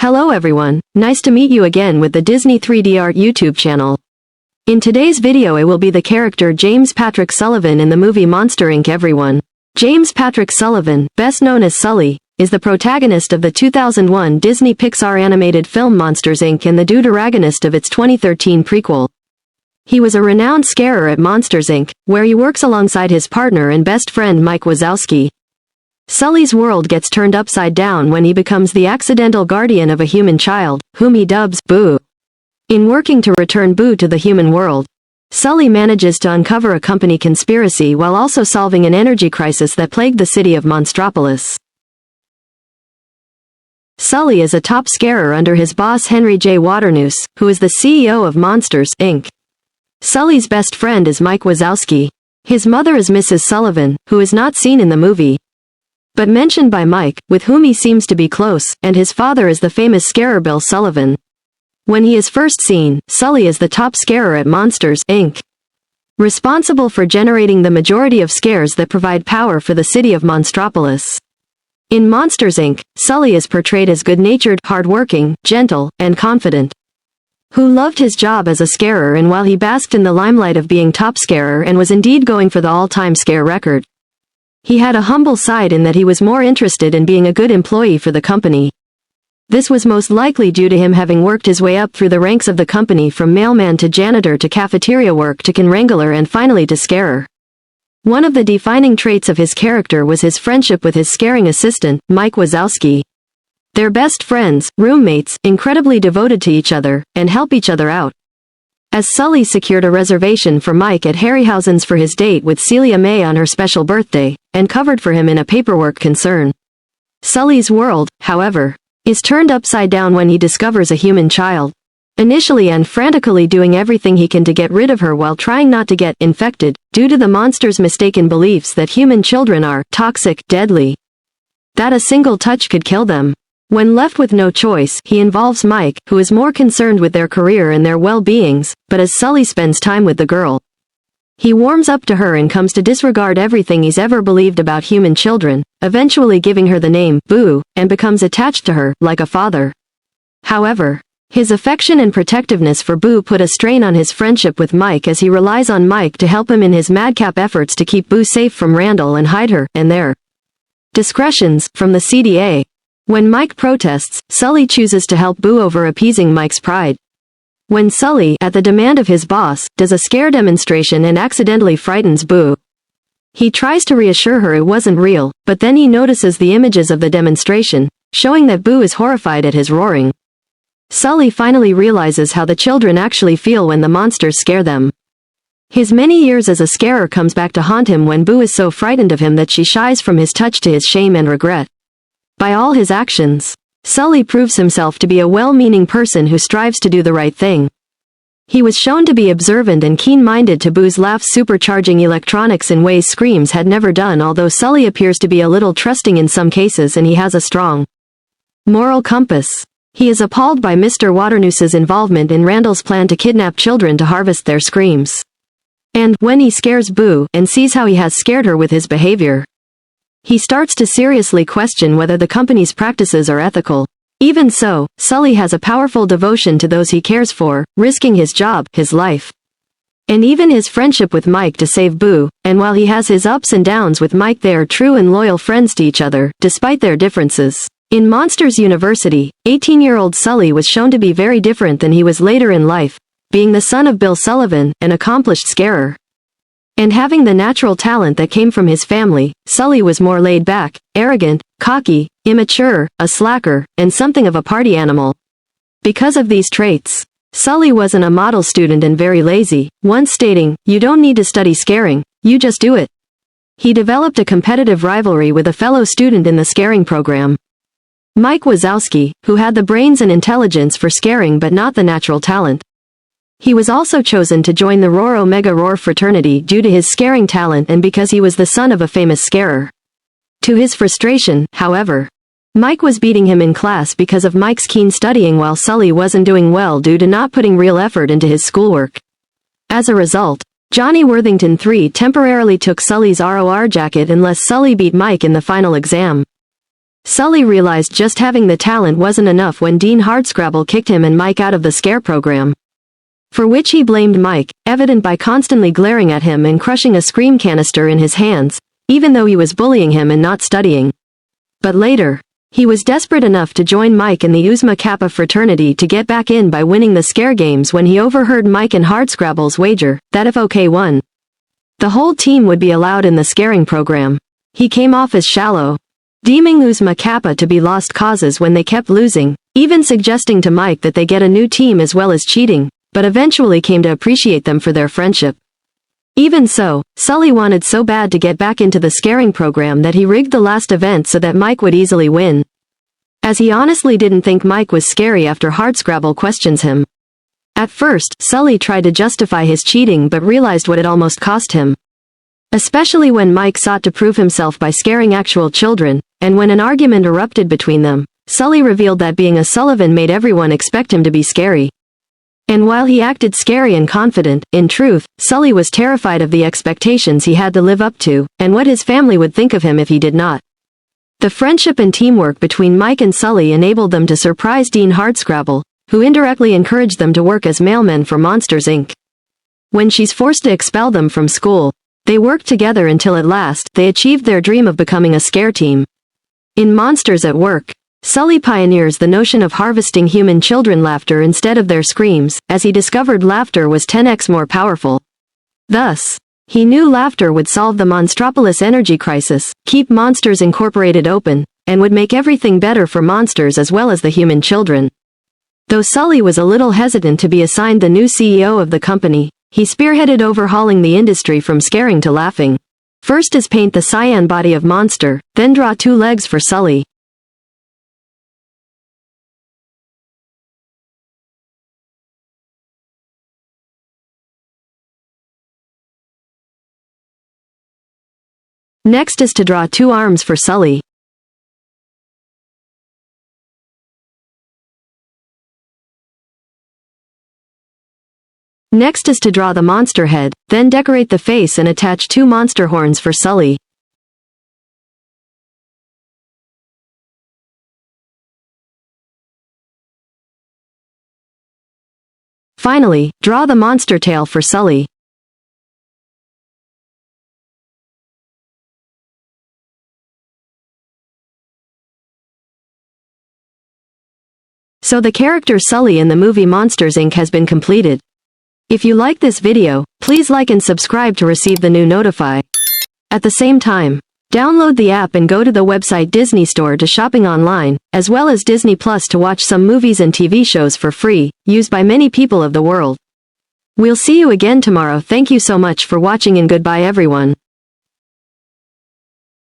Hello everyone, nice to meet you again with the Disney 3D Art YouTube channel. In today's video I will be the character James Patrick Sullivan in the movie Monster Inc. Everyone. James Patrick Sullivan, best known as Sully, is the protagonist of the 2001 Disney Pixar animated film Monsters Inc. and the deuteragonist of its 2013 prequel. He was a renowned scarer at Monsters Inc., where he works alongside his partner and best friend Mike Wazowski. Sully's world gets turned upside down when he becomes the accidental guardian of a human child, whom he dubs Boo. In working to return Boo to the human world, Sully manages to uncover a company conspiracy while also solving an energy crisis that plagued the city of Monstropolis. Sully is a top scarer under his boss Henry J. Waternoose, who is the CEO of Monsters, Inc. Sully's best friend is Mike Wazowski. His mother is Mrs. Sullivan, who is not seen in the movie, but mentioned by Mike, with whom he seems to be close, and his father is the famous scarer Bill Sullivan. When he is first seen, Sully is the top scarer at Monsters, Inc., responsible for generating the majority of scares that provide power for the city of Monstropolis. In Monsters, Inc., Sully is portrayed as good-natured, hard-working, gentle, and confident, who loved his job as a scarer, and while he basked in the limelight of being top scarer and was indeed going for the all-time scare record, he had a humble side in that he was more interested in being a good employee for the company. This was most likely due to him having worked his way up through the ranks of the company from mailman to janitor to cafeteria work to can wrangler and finally to scarer. One of the defining traits of his character was his friendship with his scaring assistant, Mike Wazowski. They're best friends, roommates, incredibly devoted to each other, and help each other out. As Sully secured a reservation for Mike at Harryhausen's for his date with Celia May on her special birthday, and covered for him in a paperwork concern. Sully's world, however, is turned upside down when he discovers a human child, initially and frantically doing everything he can to get rid of her while trying not to get infected, due to the monster's mistaken beliefs that human children are toxic, deadly, that a single touch could kill them. When left with no choice, he involves Mike, who is more concerned with their career and their well-beings, but as Sully spends time with the girl, he warms up to her and comes to disregard everything he's ever believed about human children, eventually giving her the name, Boo, and becomes attached to her, like a father. However, his affection and protectiveness for Boo put a strain on his friendship with Mike as he relies on Mike to help him in his madcap efforts to keep Boo safe from Randall and hide her, and their discretions, from the CDA. When Mike protests, Sully chooses to help Boo over appeasing Mike's pride. When Sully, at the demand of his boss, does a scare demonstration and accidentally frightens Boo, he tries to reassure her it wasn't real, but then he notices the images of the demonstration, showing that Boo is horrified at his roaring. Sully finally realizes how the children actually feel when the monsters scare them. His many years as a scarer comes back to haunt him when Boo is so frightened of him that she shies from his touch to his shame and regret. By all his actions, Sully proves himself to be a well-meaning person who strives to do the right thing. He was shown to be observant and keen-minded to Boo's laughs, supercharging electronics in ways Screams had never done, although Sully appears to be a little trusting in some cases and he has a strong moral compass. He is appalled by Mr. Waternoose's involvement in Randall's plan to kidnap children to harvest their screams. And, when he scares Boo, and sees how he has scared her with his behavior, he starts to seriously question whether the company's practices are ethical. Even so, Sully has a powerful devotion to those he cares for, risking his job, his life, and even his friendship with Mike to save Boo, and while he has his ups and downs with Mike, they are true and loyal friends to each other, despite their differences. In Monsters University, 18-year-old Sully was shown to be very different than he was later in life, being the son of Bill Sullivan, an accomplished scarer, and having the natural talent that came from his family. Sully was more laid back, arrogant, cocky, immature, a slacker, and something of a party animal. Because of these traits, Sully wasn't a model student and very lazy, once stating, "You don't need to study scaring, you just do it." He developed a competitive rivalry with a fellow student in the scaring program, Mike Wazowski, who had the brains and intelligence for scaring but not the natural talent. He was also chosen to join the Roar Omega Roar fraternity due to his scaring talent and because he was the son of a famous scarer. To his frustration, however, Mike was beating him in class because of Mike's keen studying while Sully wasn't doing well due to not putting real effort into his schoolwork. As a result, Johnny Worthington III temporarily took Sully's ROR jacket unless Sully beat Mike in the final exam. Sully realized just having the talent wasn't enough when Dean Hardscrabble kicked him and Mike out of the scare program. For which he blamed Mike, evident by constantly glaring at him and crushing a scream canister in his hands, even though he was bullying him and not studying. But later, he was desperate enough to join Mike in the Uzma Kappa fraternity to get back in by winning the scare games when he overheard Mike and Hardscrabble's wager that if OK won, the whole team would be allowed in the scaring program. He came off as shallow, deeming Uzma Kappa to be lost causes when they kept losing, even suggesting to Mike that they get a new team as well as cheating, but eventually came to appreciate them for their friendship. Even so, Sully wanted so bad to get back into the scaring program that he rigged the last event so that Mike would easily win. As he honestly didn't think Mike was scary after Hardscrabble questions him. At first, Sully tried to justify his cheating but realized what it almost cost him. Especially when Mike sought to prove himself by scaring actual children, and when an argument erupted between them, Sully revealed that being a Sullivan made everyone expect him to be scary. And while he acted scary and confident, in truth, Sully was terrified of the expectations he had to live up to, and what his family would think of him if he did not. The friendship and teamwork between Mike and Sully enabled them to surprise Dean Hardscrabble, who indirectly encouraged them to work as mailmen for Monsters Inc. When she's forced to expel them from school, they worked together until at last, they achieved their dream of becoming a scare team. In Monsters at Work, Sully pioneers the notion of harvesting human children laughter instead of their screams, as he discovered laughter was 10x more powerful. Thus, he knew laughter would solve the Monstropolis energy crisis, keep Monsters Incorporated open, and would make everything better for monsters as well as the human children. Though Sully was a little hesitant to be assigned the new CEO of the company, he spearheaded overhauling the industry from scaring to laughing. First is paint the cyan body of Monster, then draw 2 legs for Sully. Next is to draw 2 arms for Sully. Next is to draw the monster head, then decorate the face and attach 2 monster horns for Sully. Finally, draw the monster tail for Sully. So the character Sully in the movie Monsters Inc. has been completed. If you like this video, please like and subscribe to receive the new notify. At the same time, download the app and go to the website DisneyStore to shopping online, as well as Disney Plus to watch some movies and TV shows for free, used by many people of the world. We'll see you again tomorrow. Thank you so much for watching and goodbye everyone.